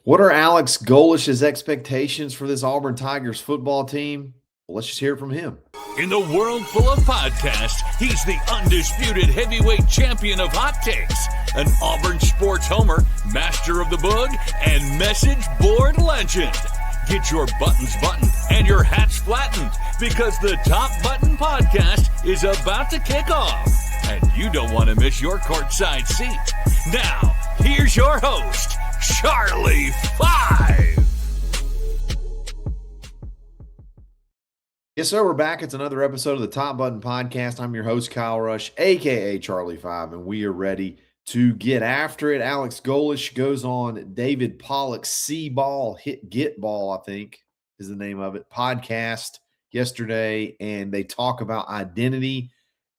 What are Alex Golish's expectations for this Auburn Tigers football team? Well, let's just hear it from him. In the world full of podcasts, he's the undisputed heavyweight champion of hot takes, an Auburn sports homer, master of the boog, and message board legend. Get your buttons buttoned and your hats flattened because the Top Button Podcast is about to kick off, and you don't want to miss your courtside seat. Now, here's your host, Charlie Five. Yes, sir. We're back. It's another episode of the Top Button Podcast. I'm your host, Kyle Rush, a.k.a. Charlie Five, and we are ready to get after it. Alex Golesh goes on David Pollack's C-Ball, Get Ball, I think is the name of it, podcast yesterday, and they talk about identity,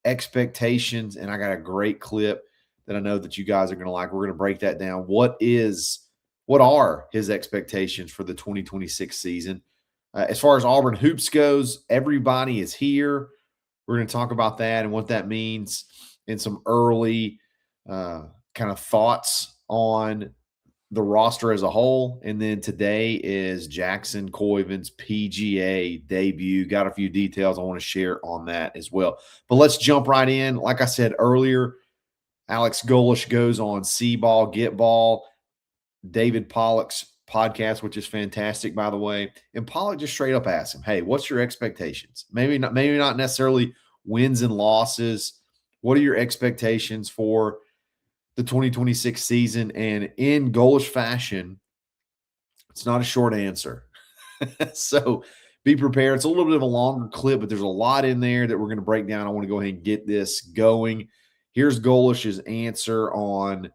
expectations, and I got a great clip that I know that you guys are going to like. We're going to break that down. What are his expectations for the 2026 season? As far as Auburn hoops goes, everybody is here. We're going to talk about that and what that means and some early kind of thoughts on the roster as a whole. And then today is Jackson Coyvin's PGA debut. Got a few details I want to share on that as well. But let's jump right in. Like I said earlier, Alex Golesh goes on C-Ball, Get Ball, David Pollack's podcast, which is fantastic, by the way. And Pollack just straight up asked him, hey, what's your expectations? Maybe not necessarily wins and losses. What are your expectations for the 2026 season? And in Golesh fashion, it's not a short answer. So be prepared. It's a little bit of a longer clip, but there's a lot in there that we're going to break down. I want to go ahead and get this going. Here's Golesh's answer on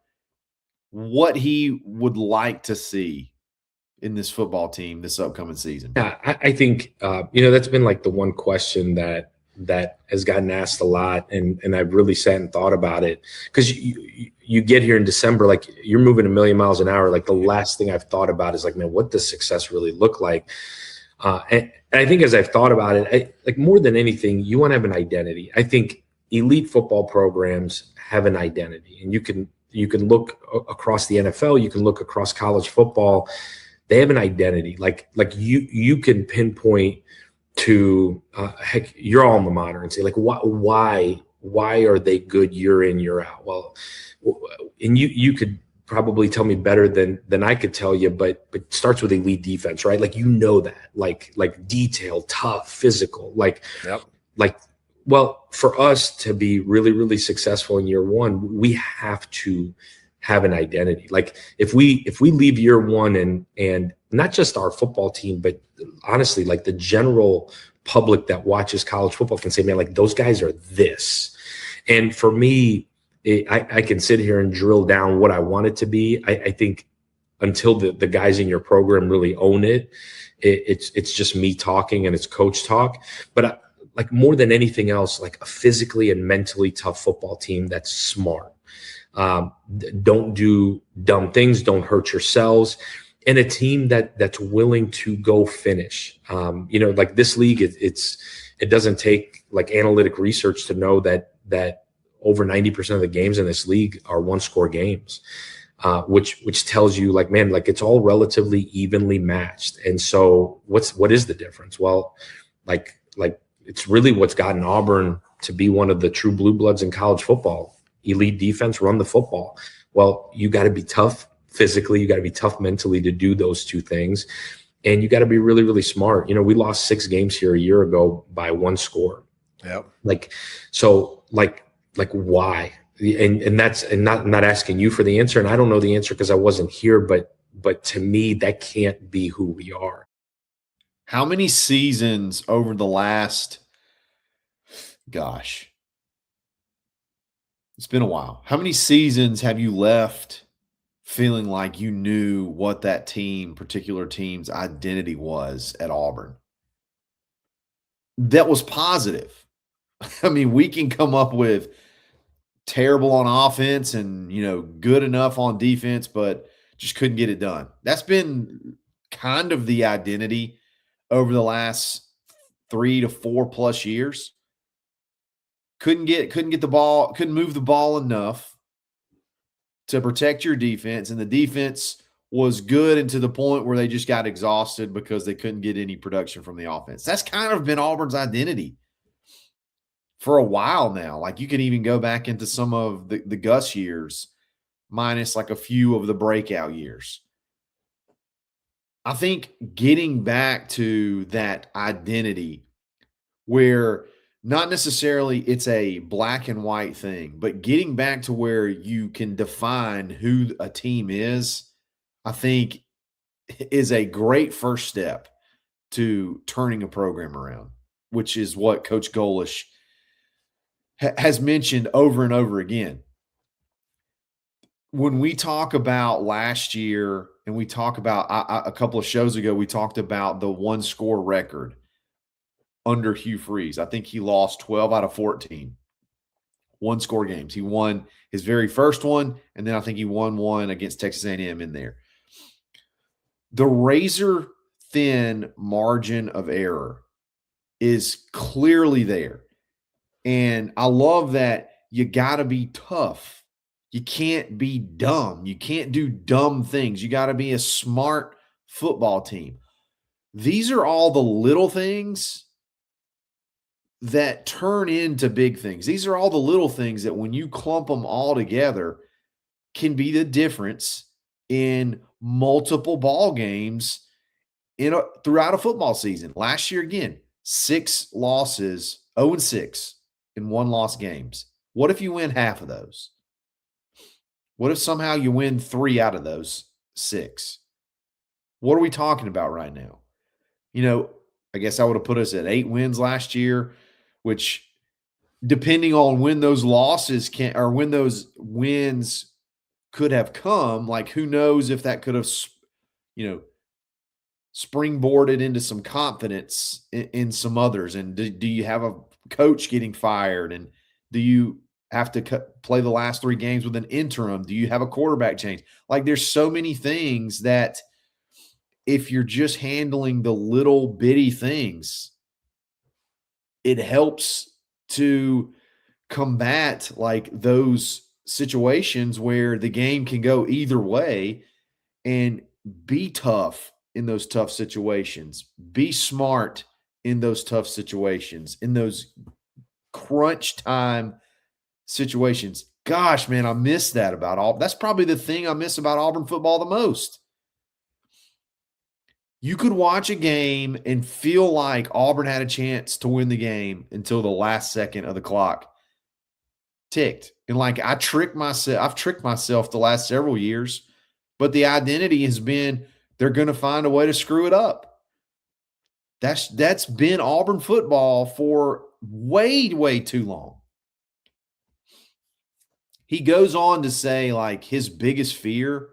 what he would like to see in this football team this upcoming season. Yeah, I think that's been like the one question that has gotten asked a lot, and I've really sat and thought about it, because you get here in December, like you're moving a million miles an hour. Like the last thing I've thought about is like, man, what does success really look like? And I think as I've thought about it, like more than anything, you want to have an identity. I think elite football programs have an identity, and you can look across the NFL, you can look across college football. They have an identity. Like you can pinpoint to heck, your alma mater and say like, why are they good year in, year out? Well, and you could probably tell me better than I could tell you, but it starts with elite defense, right? Like, that, like detailed, tough, physical, well, for us to be really, really successful in year one, we have to have an identity. Like if we leave year one and not just our football team, but honestly, like the general public that watches college football can say, man, like those guys are this. And for me, I can sit here and drill down what I want it to be. I think until the guys in your program really own it, it's just me talking and it's coach talk. But like more than anything else, like a physically and mentally tough football team that's smart. Don't do dumb things, don't hurt yourselves, and a team that's willing to go finish. Like this league, it doesn't take like analytic research to know that over 90% of the games in this league are one-score games, which tells you like, man, like it's all relatively evenly matched. And so what is the difference? Well, like it's really what's gotten Auburn to be one of the true blue bloods in college football. Elite defense, run the football. Well, you got to be tough physically, you got to be tough mentally to do those two things, and you got to be really, really smart. We lost 6 games here a year ago by 1 score. Yep. Like why? And that's, and not asking you for the answer, and I don't know the answer because I wasn't here, but to me that can't be who we are. How many seasons over the last, gosh, it's been a while. How many seasons have you left feeling like you knew what that particular team's identity was at Auburn? That was positive. I mean, we can come up with terrible on offense and, good enough on defense, but just couldn't get it done. That's been kind of the identity over the last 3 to 4 plus years. Couldn't get the ball, couldn't move the ball enough to protect your defense, and the defense was good and to the point where they just got exhausted because they couldn't get any production from the offense. That's kind of been Auburn's identity for a while now. Like you can even go back into some of the Gus years, minus like a few of the breakout years. I think getting back to that identity where not necessarily it's a black and white thing, but getting back to where you can define who a team is, I think is a great first step to turning a program around, which is what Coach Golesh has mentioned over and over again. When we talk about last year and we talk about a couple of shows ago, we talked about the one-score record under Hugh Freeze. I think he lost 12 out of 14 one-score games. He won his very first one, and then I think he won one against Texas A&M in there. The razor-thin margin of error is clearly there. And I love that you got to be tough. You can't be dumb. You can't do dumb things. You got to be a smart football team. These are all the little things that turn into big things. These are all the little things that when you clump them all together can be the difference in multiple ball games throughout a football season. Last year, again, 6 losses, 0-6 in 1-loss games. What if you win half of those? What if somehow you win 3 out of those 6? What are we talking about right now? I guess I would have put us at 8 wins last year, which depending on when those losses when those wins could have come, like who knows if that could have, springboarded into some confidence in some others. And do you have a coach getting fired? And do you have to play the last 3 games with an interim? Do you have a quarterback change? Like there's so many things that if you're just handling the little bitty things, it helps to combat like those situations where the game can go either way, and be tough in those tough situations. Be smart in those tough situations, in those crunch time situations. Gosh, man, I miss that about Auburn. That's probably the thing I miss about Auburn football the most. You could watch a game and feel like Auburn had a chance to win the game until the last second of the clock ticked. And like I've tricked myself the last several years, but the identity has been they're going to find a way to screw it up. That's been Auburn football for way, way too long. He goes on to say like his biggest fear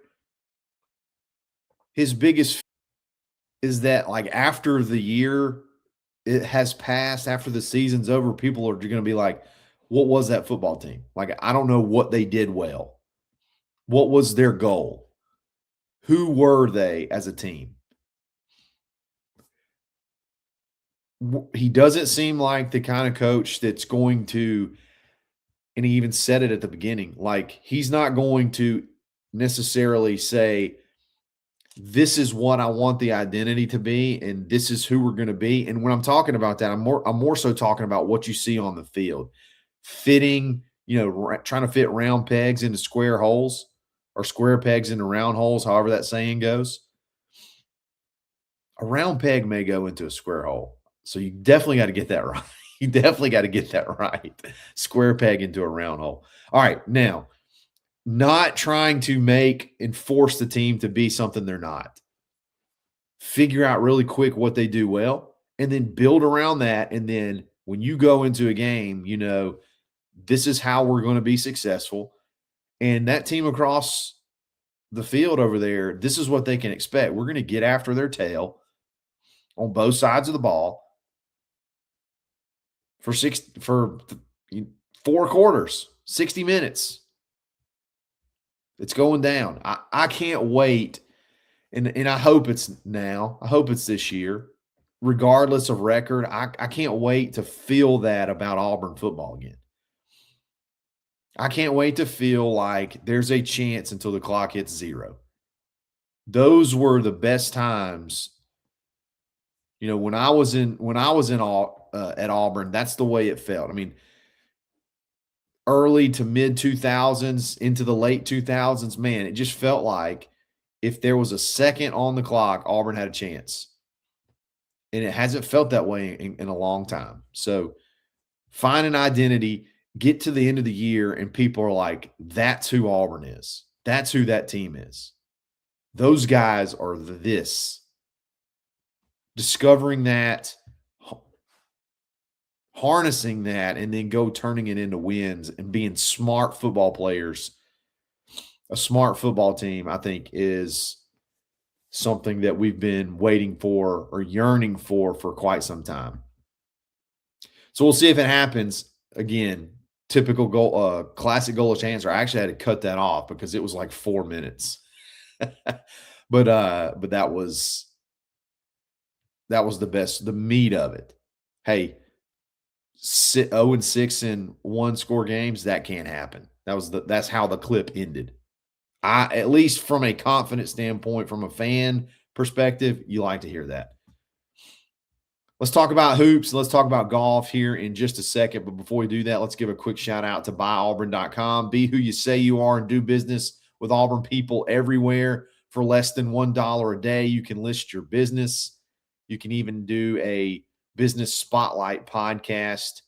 is that like after the year it has passed, after the season's over, people are going to be like, what was that football team? Like, I don't know what they did well. What was their goal? Who were they as a team? He doesn't seem like the kind of coach that's going to, and he even said it at the beginning, like he's not going to necessarily say, this is what I want the identity to be, and this is who we're going to be. And when I'm talking about that, I'm more so talking about what you see on the field, fitting, trying to fit round pegs into square holes, or square pegs into round holes, however that saying goes. A round peg may go into a square hole, so you definitely got to get that right. You definitely got to get that right. Square peg into a round hole. All right, now, not trying to make and force the team to be something they're not. Figure out really quick what they do well, and then build around that. And then when you go into a game, this is how we're going to be successful. And that team across the field over there, this is what they can expect. We're going to get after their tail on both sides of the ball for 4 quarters, 60 minutes. It's going down. I can't wait, and I hope it's now. I hope it's this year, regardless of record. I can't wait to feel that about Auburn football again. I can't wait to feel like there's a chance until the clock hits 0. those were the best times. You know, when I was in at Auburn, that's the way it felt. I mean, early to mid 2000s into the late 2000s, man, it just felt like if there was a second on the clock, Auburn had a chance. And it hasn't felt that way in a long time. So find an identity, get to the end of the year, and people are like, that's who Auburn is. That's who that team is. Those guys are this. Discovering that, harnessing that, and then go turning it into wins and being smart football players. A smart football team, I think, is something that we've been waiting for or yearning for quite some time. So we'll see if it happens. Again, typical goal, classic Golish answer. I actually had to cut that off because it was like 4 minutes. but that was the best, the meat of it. Hey, 0-6 in one score games, that can't happen. That's how the clip ended. At least from a confident standpoint, from a fan perspective, you like to hear that. Let's talk about hoops. Let's talk about golf here in just a second. But before we do that, let's give a quick shout out to buyauburn.com. Be who you say you are and do business with Auburn people everywhere for less than $1 a day. You can list your business. You can even do a business spotlight podcast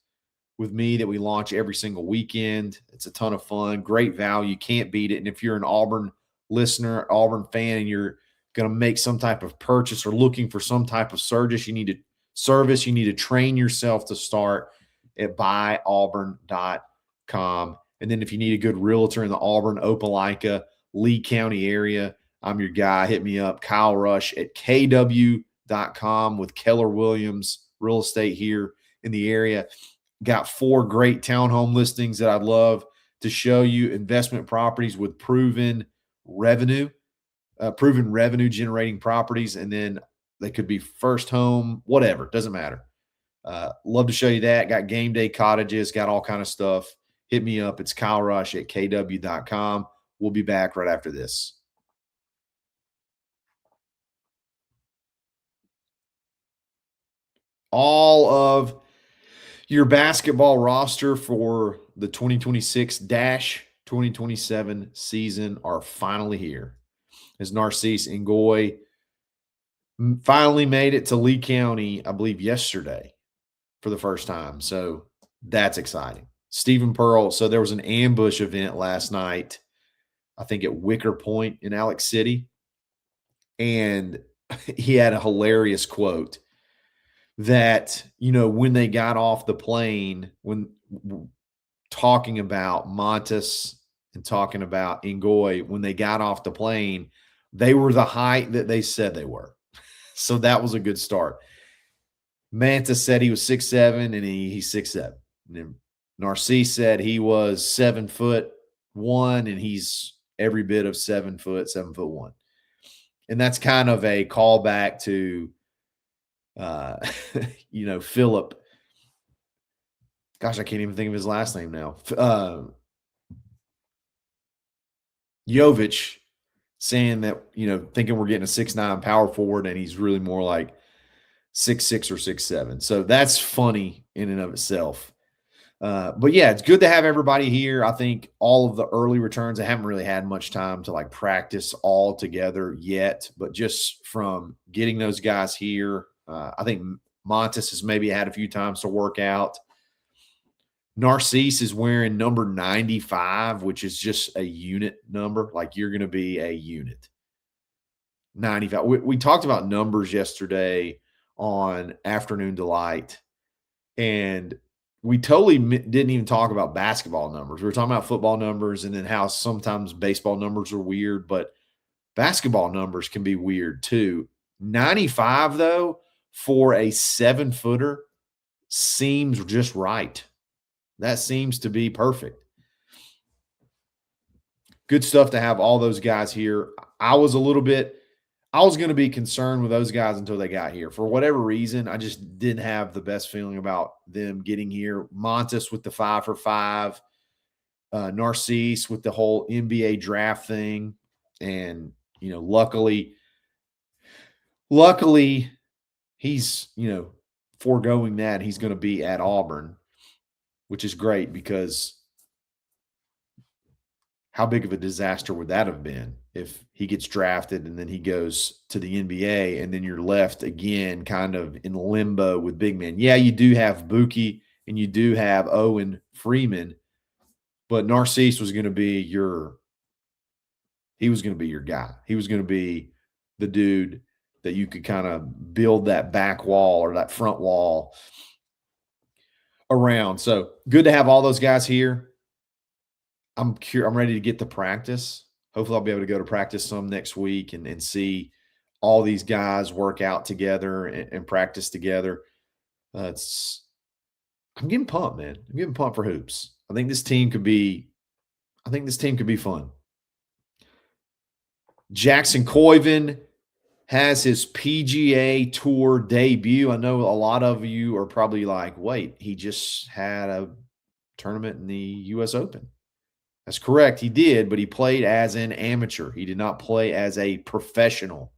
with me that we launch every single weekend. It's a ton of fun, great value. Can't beat it. And if you're an Auburn listener, Auburn fan, and you're going to make some type of purchase or looking for some type of service, you need to train yourself to start at buyauburn.com. And then if you need a good realtor in the Auburn, Opelika, Lee County area, I'm your guy. Hit me up, Kyle Rush at kw.com with Keller Williams Real Estate here in the area. Got 4 great townhome listings that I'd love to show you. Investment properties with proven revenue generating properties. And then they could be first home, whatever. Doesn't matter. Love to show you that. Got game day cottages, got all kind of stuff. Hit me up. It's Kyle Rush at kw.com. We'll be back right after this. All of your basketball roster for the 2026-2027 season are finally here. As Narcisse Ngoy finally made it to Lee County, I believe, yesterday for the first time. So that's exciting. Stephen Pearl. So there was an ambush event last night, I think at Wicker Point in Alex City. And he had a hilarious quote that, you know, when they got off the plane, when talking about Montes and talking about Ngoy, when they got off the plane, they were the height that they said they were. So that was a good start. Mantis said he was 6'7", and he's 6'7". And then Narcisse said he was 7'1", and he's every bit of 7 foot, 7'1". And that's kind of a callback to Philip. Gosh, I can't even think of his last name now. Jovic saying that, thinking we're getting a 6'9" power forward, and he's really more like 6'6" or 6'7". So that's funny in and of itself. But yeah, it's good to have everybody here. I think all of the early returns, I haven't really had much time to practice all together yet, but just from getting those guys here, I think Montes has maybe had a few times to work out. Narcisse is wearing number 95, which is just a unit number. You're going to be a unit. 95. We talked about numbers yesterday on Afternoon Delight, and we totally didn't even talk about basketball numbers. We were talking about football numbers and then how sometimes baseball numbers are weird, but basketball numbers can be weird too. 95, though, for a 7-footer seems just right. That seems to be perfect. Good stuff to have all those guys here. I was going to be concerned with those guys until they got here. For whatever reason, I just didn't have the best feeling about them getting here. Montes with the 5 for 5, Narcisse with the whole NBA draft thing, and luckily he's, foregoing that. He's going to be at Auburn, which is great because how big of a disaster would that have been if he gets drafted and then he goes to the NBA and then you're left again kind of in limbo with big men. Yeah, you do have Buki and you do have Owen Freeman, but Narcisse was going to be your guy. He was going to be the dude that you could kind of build that back wall or that front wall around. So good to have all those guys here. I'm ready to get to practice. Hopefully I'll be able to go to practice some next week and see all these guys work out together and practice together. I'm getting pumped, man. I'm getting pumped for hoops. I think this team could be fun. Jackson Koiven has his PGA Tour debut. I know a lot of you are probably like, wait, he just had a tournament in the U.S. Open. That's correct. He did, but he played as an amateur. He did not play as a professional.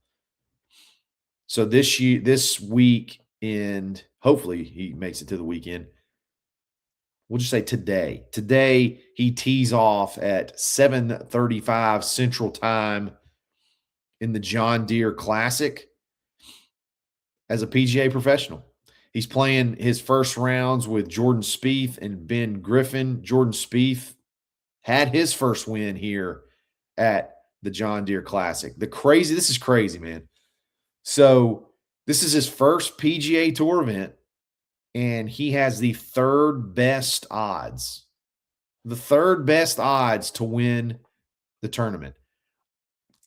So this week, and hopefully he makes it to the weekend. We'll just say today. Today, he tees off at 7:35 Central Time in the John Deere Classic as a PGA professional. He's playing his first rounds with Jordan Spieth and Ben Griffin. Jordan Spieth had his first win here at the John Deere Classic. This is crazy, man. So this is his first PGA Tour event, and he has the third best odds to win the tournament.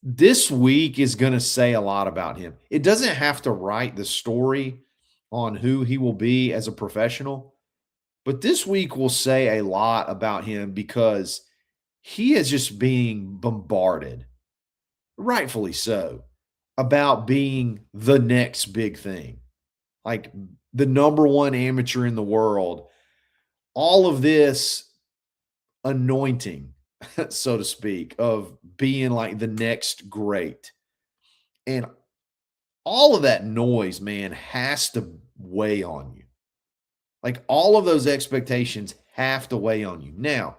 This week is going to say a lot about him. It doesn't have to write the story on who he will be as a professional, but this week will say a lot about him because he is just being bombarded, rightfully so, about being the next big thing, like the number one amateur in the world. All of this anointing, so to speak, of being like the next great. And all of that noise, man, has to weigh on you. Like all of those expectations have to weigh on you. Now,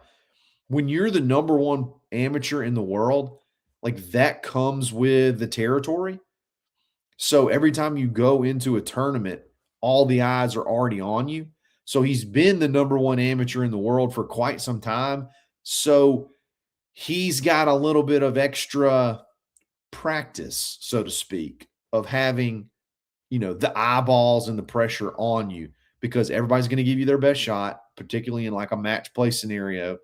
when you're the number one amateur in the world, like that comes with the territory. So every time you go into a tournament, all the eyes are already on you. So he's been the number one amateur in the world for quite some time. So he's got a little bit of extra practice, so to speak, of having, the eyeballs and the pressure on you because everybody's going to give you their best shot, particularly in like a match play scenario.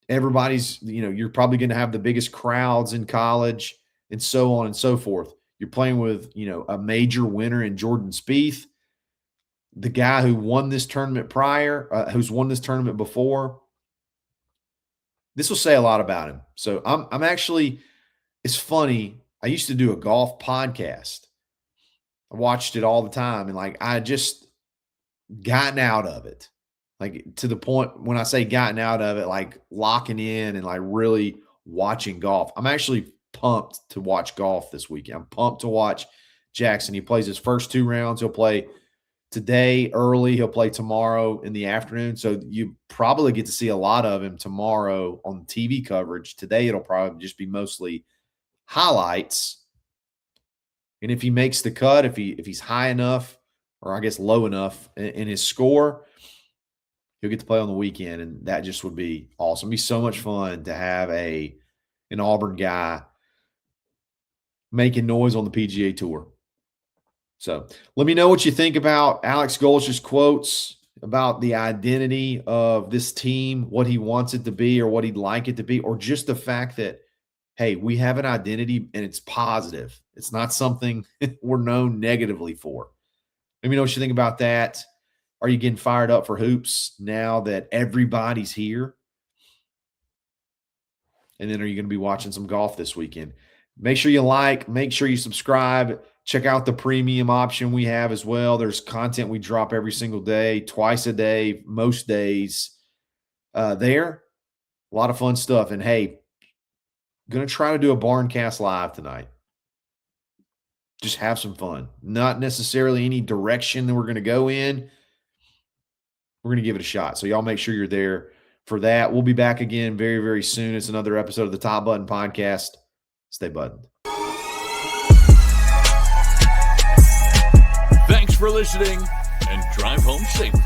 Everybody's, you're probably going to have the biggest crowds in college and so on and so forth. You're playing with, a major winner in Jordan Spieth, the guy who won this tournament who's won this tournament before. This will say a lot about him. So I'm actually, it's funny. I used to do a golf podcast. I watched it all the time. And like, I just gotten out of it. Like to the point when I say gotten out of it, like locking in and like really watching golf. I'm actually pumped to watch golf this weekend. I'm pumped to watch Jackson. He plays his first two rounds. He'll play today early. He'll play tomorrow in the afternoon. So you probably get to see a lot of him tomorrow on TV coverage. Today it'll probably just be mostly highlights. And if he makes the cut, if he's high enough, or I guess low enough in his score, he'll get to play on the weekend, and that just would be awesome. It'd be so much fun to have an Auburn guy making noise on the PGA Tour. So let me know what you think about Alex Golesh's quotes about the identity of this team, what he wants it to be or what he'd like it to be, or just the fact that, hey, we have an identity and it's positive. It's not something we're known negatively for. Let me know what you think about that. Are you getting fired up for hoops now that everybody's here? And then are you going to be watching some golf this weekend? Make sure you make sure you subscribe. Check out the premium option we have as well. There's content we drop every single day, twice a day, most days there. A lot of fun stuff. And hey, Going to try to do a Barncast live tonight. Just have some fun. Not necessarily any direction that we're going to go in. We're going to give it a shot. So y'all make sure you're there for that. We'll be back again very, very soon. It's another episode of the Top Button Podcast. Stay buttoned. Thanks for listening, and drive home safely.